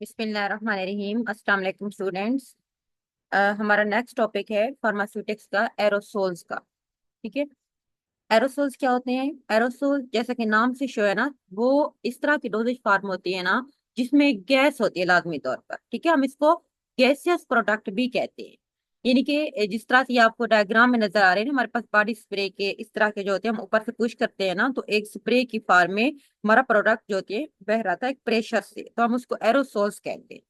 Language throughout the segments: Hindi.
बिस्मिल्लाहिर्रहमानिर्रहीम। अस्सलाम वालेकुम स्टूडेंट्स। हमारा नेक्स्ट टॉपिक है फार्मास्यूटिक्स का एरोसोल्स का। ठीक है। एरोसोल्स क्या होते हैं? एरोसोल जैसा कि नाम से शो है ना, वो इस तरह की डोजेज फार्म होती है ना, जिसमें गैस होती है लाजमी तौर पर। ठीक है, हम इसको गैसियस प्रोडक्ट भी कहते हैं। यानी कि जिस तरह से ये आपको डायग्राम में नजर आ रहे हैं ना, हमारे पास बॉडी स्प्रे के इस तरह के जो होते हैं, हम ऊपर से पुश करते हैं ना, तो एक स्प्रे की फॉर्म में हमारा प्रोडक्ट जो होती है बह रहा था एक प्रेशर से, तो हम उसको एरोसोल्स कहते हैं।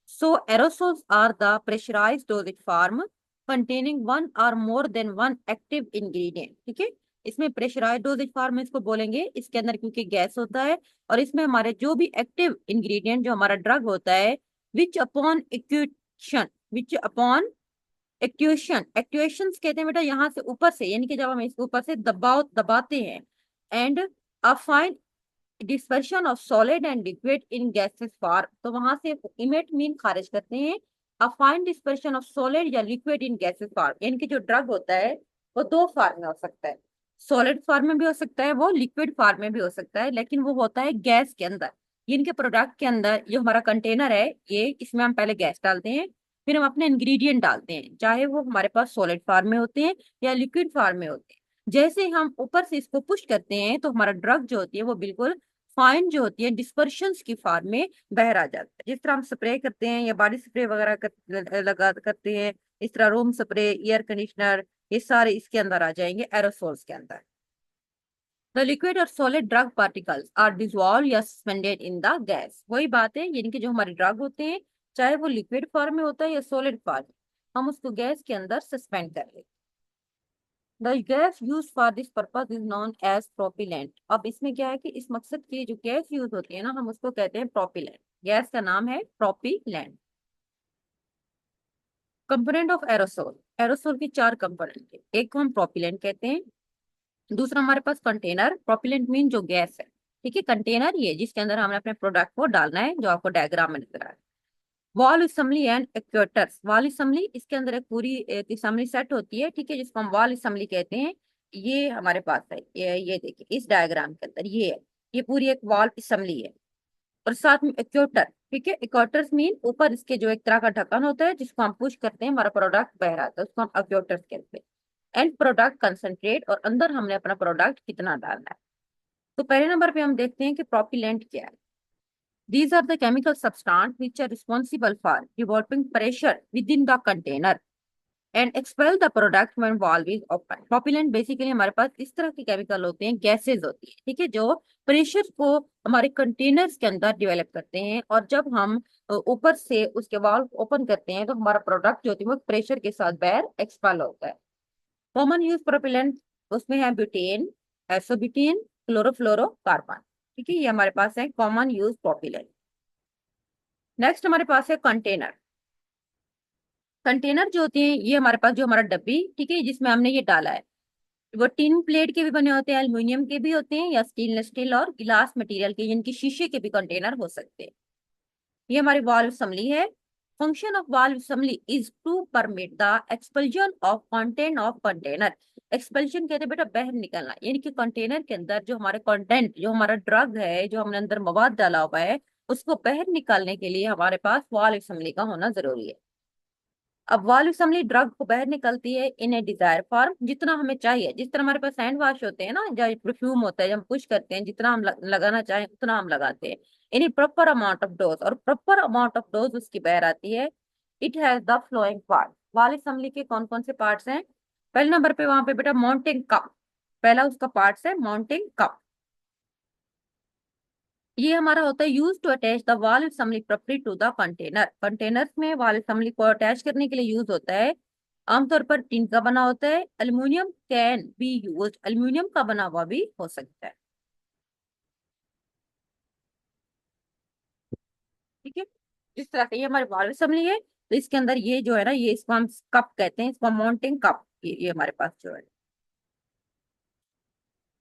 So aerosols are the pressurized dosage form containing one or more than one active ingredient। ठीक है, इसमें प्रेशराइज डोजेज फॉर्म में इसको बोलेंगे, इसके अंदर क्योंकि गैस होता है और इसमें हमारे जो भी एक्टिव इंग्रेडिएंट जो हमारा ड्रग होता है, विच अपॉन एक्ट्यूएशन, एक्ट्यूएशन कहते हैं बेटा यहाँ से ऊपर से, यानी कि जब हम इसको ऊपर से दबाते हैं। And a fine dispersion of solid and liquid in gases form, तो वहां से इमिट मीन खारिज करते हैं। A fine dispersion of solid या लिक्विड इन गैसेस फॉर्म, यानी कि जो ड्रग होता है वो दो फॉर्म में हो सकता है। सॉलिड फॉर्म में भी हो सकता है, वो लिक्विड फॉर्म में भी हो सकता है, लेकिन वो होता है गैस के अंदर। इनके प्रोडक्ट के अंदर जो हमारा कंटेनर है, ये इसमें हम पहले गैस डालते हैं, फिर हम अपने इंग्रेडिएंट डालते हैं, चाहे वो हमारे पास सॉलिड फॉर्म में होते हैं या लिक्विड फॉर्म में होते हैं। जैसे हम ऊपर से इसको पुश करते हैं, तो हमारा ड्रग जो होती है वो बिल्कुल फाइन जो होती है डिस्पर्शंस की फॉर्म में बाहर आ जाता है। जिस तरह हम स्प्रे करते हैं या बॉडी स्प्रे वगैरह लगा करते हैं, इस तरह रूम स्प्रे, एयर कंडीशनर, ये सारे इसके अंदर आ जाएंगे एरोसोल्स के अंदर। द लिक्विड और solid drug particles are dissolve या सस्पेंडेड इन द गैस। वही बात है, यानी कि जो हमारे ड्रग होते हैं, चाहे वो लिक्विड फॉर्म में होता है या सॉलिड फॉर्म में, हम उसको गैस के अंदर सस्पेंड कर लेते हैं। The gas use for this purpose is known as propellant. अब इसमें क्या है कि इस मकसद के लिए जो गैस यूज होती है ना, हम उसको कहते हैं प्रोपिलेंट। गैस का नाम है प्रोपिलेंट। कंपोनेंट ऑफ एरोसोल, एरोसोल के चार कंपोनेंट है। एक को हम प्रोपिलेंट कहते हैं, दूसरा हमारे पास कंटेनर, प्रोपिलेंट मीन जो गैस है। ठीक है, कंटेनर ये जिसके अंदर हमने अपने प्रोडक्ट को डालना है, जो आपको डायग्राम में नजर आ रहा है। Wall assembly and actuators, wall assembly इसके अंदर एक पूरी एक असेंबली सेट होती है, ठीक है, जिसको हम वॉल असेंबली कहते हैं। ये हमारे पास है, ये देखिए इस डायग्राम के अंदर ये है, ये पूरी एक वॉल असेंबली है। और साथ में एक्चुएटर, ठीक है, एक्चुएटर्स मीन ऊपर इसके जो एक तरह का ढक्कन होता है, जिसको हम पुश करते हैं, हमारा प्रोडक्ट बह रहा था, उसको हम एक्चुएटर्स कहते हैं। एंड प्रोडक्ट कंसंट्रेट, और अंदर हमने अपना प्रोडक्ट कितना डालना है। तो पहले नंबर पे हम देखते हैं कि प्रोपिलेंट क्या है। These are the chemical substance which are responsible for developing pressure within the container and expel the product when valve is open। Propellant basically हमारे पास इस तरह के केमिकल होते हैं, गैसेज होती है, ठीक है, जो प्रेशर को हमारे कंटेनर्स के अंदर डेवलप करते हैं, और जब हम ऊपर से उसके वाल्व ओपन करते हैं, तो हमारा प्रोडक्ट जो होती है वो प्रेशर के साथ बाहर एक्सपेल होता है। कॉमन यूज प्रोपेलेंट उसमें है ब्यूटेन, एसोब्यूटेन, क्लोरोफ्लोरोकार्बन। ठीक है, ये हमारे पास है कॉमन यूज प्रोपेलेंट। नेक्स्ट हमारे पास है कंटेनर। कंटेनर जो होते हैं, ये हमारे पास जो हमारा डब्बी, ठीक है, जिसमें हमने ये डाला है, वो टिन प्लेट के भी बने होते हैं, एल्युमिनियम के भी होते हैं, या स्टेनलेस स्टील और गिलास मटेरियल के, जिनकी शीशे के भी कंटेनर हो सकते हैं। ये हमारी वाल्व असम्बली है। Function of valve assembly is to permit the expulsion of content of container. Expulsion कहते हैं बेटा बाहर निकलना, यानी कि कंटेनर के अंदर जो हमारे कंटेंट, जो हमारा ड्रग है, जो हमने अंदर मवाद डाला हुआ है, उसको बाहर निकालने के लिए हमारे पास वाल्व असम्बली का होना जरूरी है। अब वाल्व असम्बली ड्रग को बाहर निकलती है इन ए डिजायर फॉर्म, जितना हमें चाहिए। जिस तरह हमारे पास हैंड वॉश होते हैं ना, जब परफ्यूम होता है, जब हम पुश करते हैं, जितना हम लगाना चाहें उतना हम लगाते हैं, in proper amount of dose, और प्रॉपर अमाउंट ऑफ डोज उसकी बाहर आती है। It has the flowing part. Valve assembly के कौन कौन से पार्ट्स हैं? पहले नंबर पे वहां पे बेटा माउंटिंग कप, पहला उसका पार्ट है माउंटिंग कप। ये हमारा होता है use to attach the valve assembly properly to the container. Containers में वॉल्व असेंबली को अटैच करने के लिए यूज होता है। आमतौर पर टिन का बना होता है। Aluminium can be use, aluminium का बना हुआ भी हो सकता है। ठीक है, इस तरह से ये हमारे वॉल्व असेंबली है। तो इसके अंदर ये जो है ना, ये इसको हम कप कहते हैं, इसको माउंटिंग कप, ये हमारे पास जो है।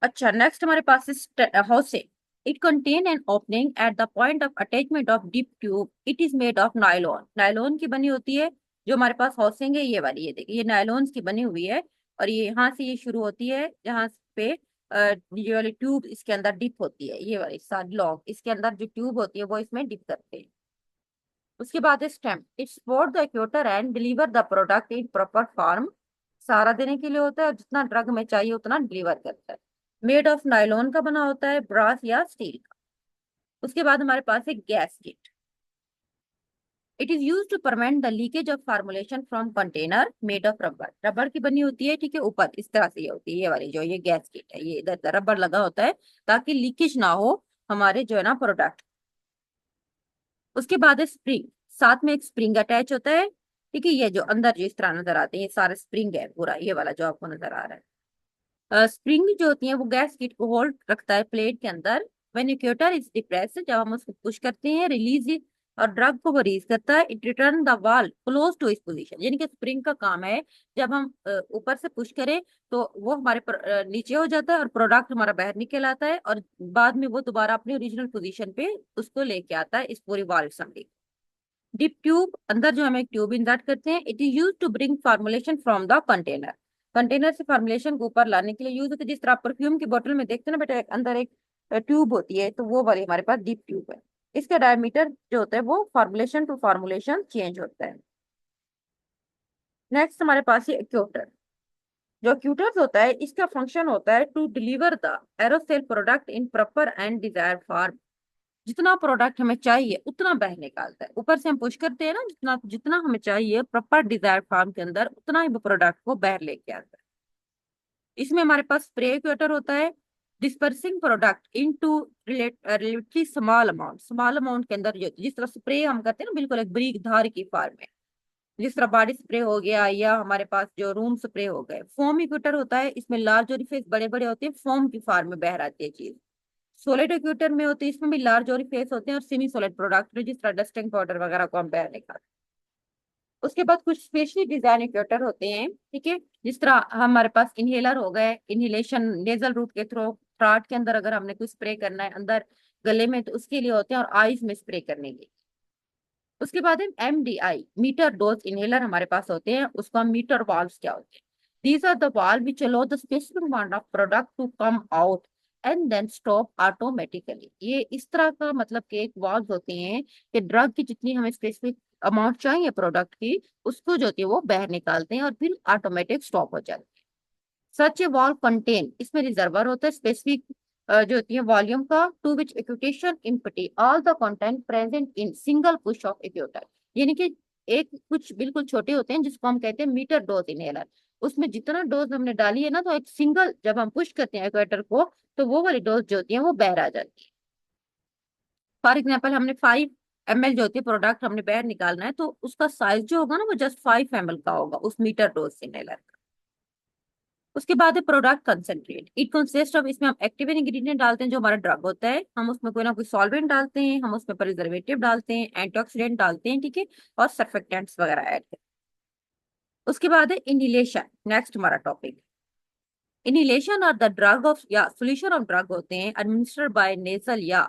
अच्छा, नेक्स्ट हमारे पास housing. It contain an opening at the point of attachment of dip tube. It is made of nylon, nylon की बनी होती है। जो हमारे पास हाउसिंग है ये वाली, ये देखिए ये नायलॉन की बनी हुई है। और ये यहाँ से ये शुरू होती है, जहाँ पे ये वाली ट्यूब इसके अंदर डिप होती है, ये वाली साइड लॉन्ग, इसके अंदर जो ट्यूब होती है वो इसमें डिप करते हैं। उसके बाद है stem, it support the actuator and deliver the product in proper form, सहारा देने के लिए होता है और जितना ड्रग में चाहिए उतना डिलीवर करता है। मेड ऑफ नायलॉन का बना होता है, ब्रास या स्टील का। उसके बाद हमारे पास है gasket, it is use to prevent the leakage of formulation from container made of rubber, rubber की बनी होती है, ठीक है, ऊपर इस तरह से ये होती है, ये वाली जो ये गैस्केट है, ये इधर रबर लगा होता है ताकि लीकेज ना हो हमारे जो है ना प्रोडक्ट। उसके बाद है स्प्रिंग, साथ में एक स्प्रिंग अटैच होता है, ठीक है, ये जो अंदर जो इस तरह नजर आते हैं ये सारे स्प्रिंग है, पूरा ये वाला जो आपको नजर आ रहा है। स्प्रिंग जो होती है वो गैस किट को होल्ड रखता है प्लेट के अंदर। व्हेन इक्वेटर इज डिप्रेस, जब हम उसको पुश करते हैं, रिलीज और ड्रग को वो रिलीज करता है, इट रिटर्न द वाल क्लोज टू इस पोजीशन, यानी कि स्प्रिंग का काम है जब हम ऊपर से पुश करें तो वो हमारे नीचे हो जाता है और प्रोडक्ट हमारा बाहर निकल आता है और बाद में वो दोबारा अपनी ओरिजिनल पोजीशन पे उसको लेके आता है इस पूरी वाल असेंबली। डिप ट्यूब, अंदर जो हम एक ट्यूब इंसर्ट करते हैं, it is use to bring formulation from the container, container से फार्मुलेशन को ऊपर लाने के लिए यूज होता है। जिस तरह आप परफ्यूम की बोतल में देखते हैं ना बेटा, अंदर एक ट्यूब होती है, तो वो वाली हमारे पास डीप ट्यूब है। इसका डायमीटर जो होता है वो फार्मुलेशन टू फार्मुलेशन चेंज होता है। नेक्स्ट हमारे पास है एक्यूटर, जो एक्यूटर होता है इसका फंक्शन होता है to deliver the aerosol product in proper and desire form, जितना प्रोडक्ट हमें चाहिए उतना बाहर निकालता है, ऊपर से हम पुश करते हैं ना, जितना जितना हमें चाहिए प्रॉपर डिजायर फॉर्म के अंदर उतना ही वो प्रोडक्ट को बाहर लेके आता है। इसमें हमारे पास स्प्रे एक्वेटर होता है, dispersing product into relatively small amount के अंदर, जो जिस तरह स्प्रे हम करते हैं ना बिल्कुल एक बारीक धार की फॉर्म में, जिस तरह बॉडी स्प्रे हो गया या हमारे पास जो रूम स्प्रे हो गए। फोम इक्वेटर होता है, इसमें लार्ज ओरिफिस बड़े बड़े होते हैं, फोम की फॉर्म में बह आती है चीज। सॉलिड एक्यूटर में होते हैं, इसमें भी लार्ज ओरिफिस होते हैं और सेमी सॉलिड प्रोडक्ट जिस तरह डस्टिंग पाउडर वगैरह को हम बाहर निकालते हैं। उसके बाद कुछ स्पेशली डिजाइन एक्यूटर होते हैं, ठीक है, जिस तरह हमारे पास इनहेलर हो गए, इनहेलेशन नेजल रूट के थ्रू, थ्रॉट के अंदर अगर हमने कुछ स्प्रे करना है अंदर गले में तो उसके लिए होते हैं, और आईज में स्प्रे करने के लिए। उसके बाद है एमडीआई, मीटर डोज इनहेलर हमारे पास होते हैं, उसको हम मीटर वाल्व्स क्या होते हैं, these are the valve which allow the specific amount of product to come out and then stop automatically. ये इस तरह का मतलब कि एक वाल्व होते हैं कि ड्रग की जितनी हमें स्पेसिफिक अमाउंट चाहिए प्रोडक्ट की, उसको जो होती है वो बाहर निकालते हैं और फिर ऑटोमेटिक स्टॉप हो जाती है। सच ए वॉल्व कंटेन, इसमें रिजर्वर होता है स्पेसिफिक जो होती है वॉल्यूम का, to which actuation empty all the content present in single push of actuator, यानी कि एक कुछ बिल्कुल छोटे होते हैं जिसको हम कहते हैं मीटर डोज इनहेलर, उसमें जितना डोज हमने डाली है ना, तो एक सिंगल जब हम पुश करते हैं एक्यूटर को तो वो वाली डोज जो होती है वो बाहर आ जाती है। फॉर एग्जाम्पल हमने 5 ml जो होती है प्रोडक्ट हमने बाहर निकालना है, तो उसका साइज जो होगा ना वो जस्ट 5 ml का होगा उस मीटर डोज इनहेलर। उसके बाद है product concentrate, it consist of, इसमें हम एक्टिव इंग्रेडिएंट डालते हैं जो हमारा ड्रग होता है, हम उसमें कोई ना कोई सॉल्वेंट डालते हैं, हम उसमें प्रिजर्वेटिव डालते हैं, एंटीऑक्सीडेंट डालते हैं, ठीक है, और सर्फेक्टेंट्स वगैरह ऐड करते हैं। उसके बाद है इनहेलेशन, नेक्स्ट हमारा टॉपिक। इनहेलेशन और द ड्रग ऑफ या सोल्यूशन ऑफ ड्रग होते हैं एडमिनिस्टर्ड बाय नेजल या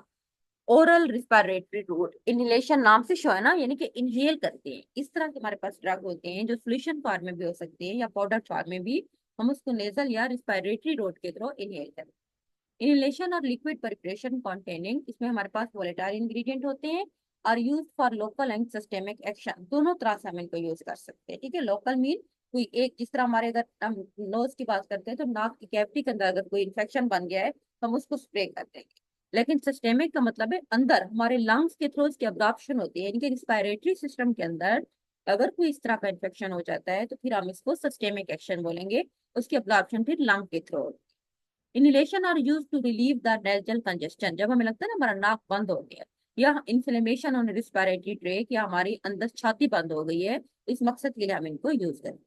ओरल रिस्पिरेटरी रूट। इनहेलेशन नाम से शो है ना, यानी कि इनहेल करते हैं, इस तरह के हमारे पास ड्रग होते हैं जो सोल्यूशन फॉर्म में भी हो सकते हैं या पाउडर फॉर्म में भी, हम उसको नेजल या रिस्पिरेटरी रूट के थ्रू इनहेल करते हैं। इनहेलेशन और लिक्विड प्रिपरेशन कॉन्टेनिंग, इसमें हमारे पास वोलेटाइल इंग्रेडिएंट होते हैं और use for local and systemic action, दोनों तरह से हम इनको यूज कर सकते हैं, ठीक है। लोकल मीन कोई एक, जिस तरह हमारे अगर हम नोज की बात करते हैं तो नाक की कैविटी के अंदर अगर कोई इन्फेक्शन बन गया है तो हम उसको स्प्रे कर देंगे। लेकिन सिस्टेमिक का मतलब है अंदर हमारे लंग्स के थ्रू इसकी अब्जॉर्प्शन होती है, यानी कि रिस्पायरेटरी सिस्टम के अंदर अगर कोई इस तरह का इन्फेक्शन हो जाता है तो फिर हम इसको सिस्टेमिक एक्शन बोलेंगे, उसकी अब्जॉर्प्शन फिर लंग के थ्रू। Inhalation are use to relieve the nasal congestion, जब हमें लगता है ना हमारा नाक बंद हो गया या इन्फ्लेमेशन ऑन रिस्पिरेटरी ट्रैक या हमारी अंदर छाती बंद हो गई है, इस मकसद के लिए हम इनको यूज करें।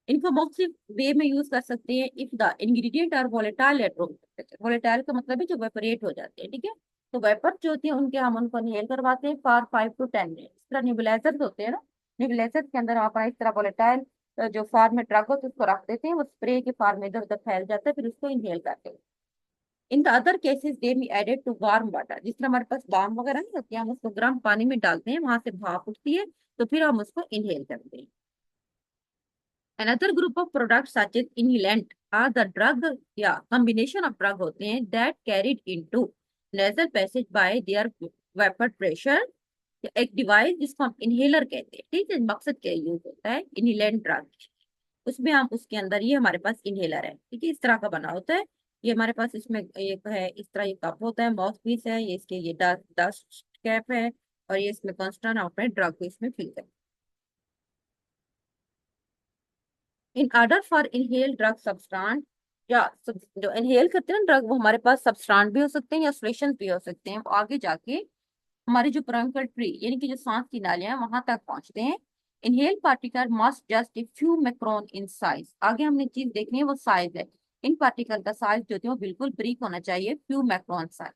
इनको मुख्तलिफ वे में यूज कर सकते हैं if the ingredient are volatile at room temperature, volatile का मतलब है जो वेपोरेट हो जाते हैं, ठीक है, तो वेपर जो होती है उनके हम उनको इनहेल करवाते हैं फॉर 5 to 10 मिनट। इस तरह निबुलाइजर्स होते हैं ना, निबुलाइजर्स के अंदर आप इस तरह वोलेटाइल जो फार्म में ड्रग होता है उसको रख देते हैं, वो स्प्रे के फार्म में इधर उधर फैल जाता है, फिर उसको इनहेल करते हैं। In the other cases they be added to warm water, जिस तरह हमारे पास बाम वगैरह नहीं होती है, हम उसको गर्म पानी में डालते हैं, वहां से भाप उठती है तो फिर हम उसको इनहेल करते हैं। Another group of products such as inhalant are the drug या combination of drug होते हैं that carried into nasal passage by their vapor pressure एक डिवाइस जिसको हम इनहेलर कहते हैं, ठीक है, मकसद क्या यूज होता है, इनहेलेंट ड्रग, उसमें हम उसके अंदर, ये हमारे पास इनहेलर है, ठीक है, इस तरह का बना होता है। ये हमारे पास इसमें एक है, इस तरह ये कप होता है, माउथ पीस है, ये इसके ये डस्ट कैप है, और ये इसमें कॉन्स्टेंट अपने ड्रग को इसमें फिल कर। In order for inhale drug substance, या जो इनहेल करते हैं ना ड्रग, वो हमारे पास सब्सटेंस भी हो सकते हैं या सॉल्यूशंस भी हो सकते हैं, वो आगे जाके हमारी जो ब्रोंकियल ट्री यानी कि जो सांस की नालियां हैं वहां तक पहुंचते हैं। Inhale particle must just a few micron in size, आगे हमने चीज देखनी है वो साइज है। इन पार्टिकल का साइज जो है वो बिल्कुल ब्रीक होना चाहिए, few micron size.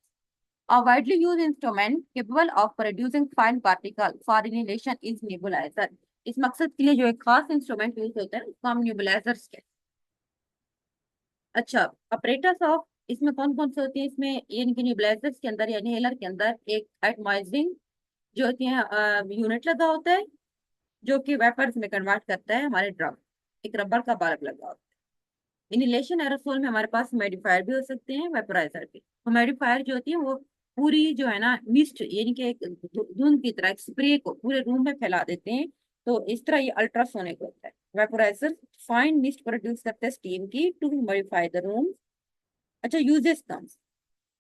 A widely used instrument capable of producing fine particle for inhalation is nebulizer। इस मकसद के लिए जो एक खास इंस्ट्रूमेंट यूज होता है उसको हम न्यूबलाइजर्स कहते हैं। अच्छा, ऑपरेटर्स ऑफ, इसमें कौन कौन से होते हैं, इसमें इनके न्यूबलाइजर्स के अंदर या इनहेलर के अंदर एक एटमाइजिंग जो होती है यूनिट लगा होता है, जो कि वेपर्स में कन्वर्ट करता है हमारे ड्रग। एक रबर का बल्ब लगा होता है। इनहेलेशन एरोसोल में हमारे पास ह्यूमिडिफायर भी हो सकते हैं, वेपोराइजर भी। ह्यूमिडिफायर जो होती है वो पूरी जो है ना मिस्ट यानी कि एक धुंध की तरह एक स्प्रे को पूरे रूम में फैला देते हैं, तो इस तरह ये अल्ट्रासोनिक होता है। वेपोराइजर फाइन मिस्ट प्रोड्यूस करते हैं स्टीम की टू ह्यूमिडिफाई द रूम। अच्छा, uses comes,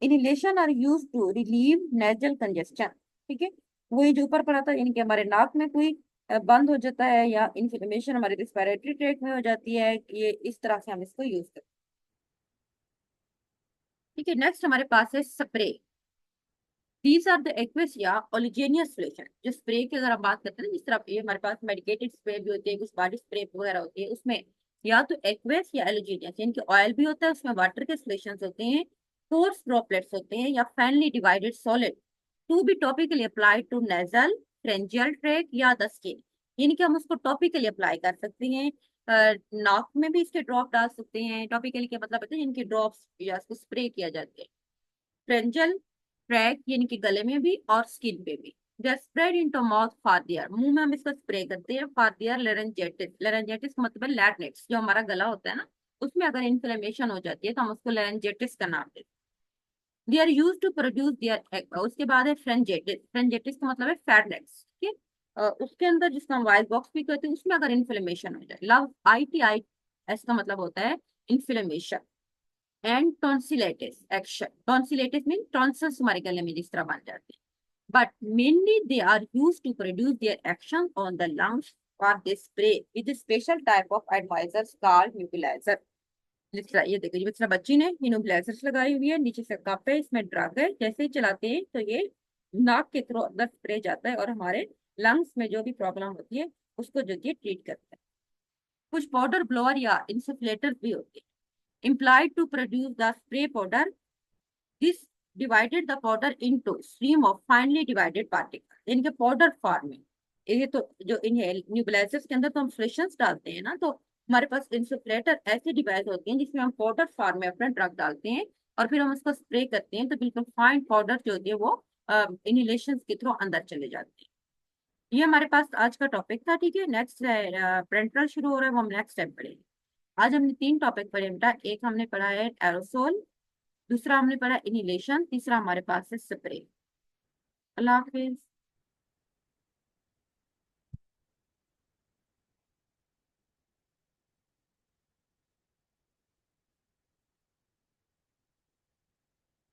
inhalation are use to relieve nasal congestion, ठीक है, वही जो ऊपर पर आता है, यानी कि हमारे नाक में कोई बंद हो जाता है या इन्फ्लेमेशन हमारे रिस्पिरेटरी ट्रैक में हो जाती है, ये इस तरह से हम इसको यूज करते हैं। ठीक है, नेक्स्ट हमारे पास है spray. These are the aqueous या ओलिजिनियस सॉल्यूशन, जो स्प्रे की अगर हम बात करते हैं ना, जिस तरह ये हमारे पास मेडिकेटेड स्प्रे भी होती है, कुछ बॉडी स्प्रे वगैरह होती है, उसमें या तो एक्वस या एलोजीनियस यानी कि ऑयल भी होता है, उसमें वाटर के सॉल्यूशंस होते हैं, फोर्स ड्रॉपलेट्स होते हैं, या finely divided solid to be topically applied to nasal pharyngeal tract या द स्किन, यानी कि हम उसको टॉपिकली अप्लाई कर सकते हैं। नाक में भी इसके ड्रॉप डाल सकते हैं, टॉपिकली क्या मतलब होता है, इनके ड्रॉप्स या इसको स्प्रे किया जाता है। फ्रेंजल ट्रैक यानी कि गले में भी और स्किन पे भी। They spread into mouth for their, मुंह में हम इसको स्प्रे करते हैं। फॉर देयर लेरेंजेटिस, लेरेंजेटिस का मतलब है लैरिंक्स, जो हमारा गला होता है ना, उसमें अगर इन्फ्लेमेशन हो जाती है तो हम उसको लेरेंजेटिस का नाम देते हैं। They are use to produce their, उसके बाद है फ्रेंजेटिस, फ्रेंजेटिस का मतलब है फेरनेक्स, ठीक है। उसके अंदर जिसका हम वाइट बॉक्स भी कहते हैं, उसमें अगर इन्फ्लेमेशन हो जाए, love I T I S का मतलब होता है inflammation. And tonsillitis action, tonsillitis mean tonsils हमारे गले में जिस तरह बन जाते हैं, but mainly they are used to produce their action on the lungs, or they spray with a special type of advisors called nebulizer। जिस तरह ये देखो, जिस तरह बच्ची ने ये nebulizer लगाई हुई है, नीचे से कप है, इसमें ड्रग है, जैसे ही चलाते हैं तो ये नाक के थ्रू अंदर स्प्रे जाता है और हमारे लंग्स में जो भी प्रॉब्लम होती है उसको जो है ट्रीट करता है। कुछ पाउडर ब्लोअर या इंसुफ्लेटर भी होते हैं, employed to produce the spray powder। This divided the powder into stream of finely divided particles, यानी कि पाउडर फॉर्म में। ये तो जो इनहेल न्यूबलाइजर्स के अंदर तो हम सॉल्यूशंस डालते हैं ना, तो हमारे पास इंसुफ्लेटर ऐसे डिवाइस होती हैं जिसमें हम पाउडर फॉर्म में अपना ड्रग डालते हैं और फिर हम उसको स्प्रे करते हैं, तो बिल्कुल फाइन पाउडर जो होती है वो इनहेलेशन के थ्रू अंदर चले जाते हैं। ये हमारे पास आज का टॉपिक था, ठीक है। नेक्स्ट पेरेंटल शुरू हो रहा है, वो हम नेक्स्ट टाइम पढ़ेंगे। आज हमने 3 टॉपिक पढ़े बेटा, एक हमने पढ़ा है एरोसोल, दूसरा हमने पढ़ा इनहेलेशन, तीसरा हमारे पास है स्प्रे। अल्लाह हाफिज।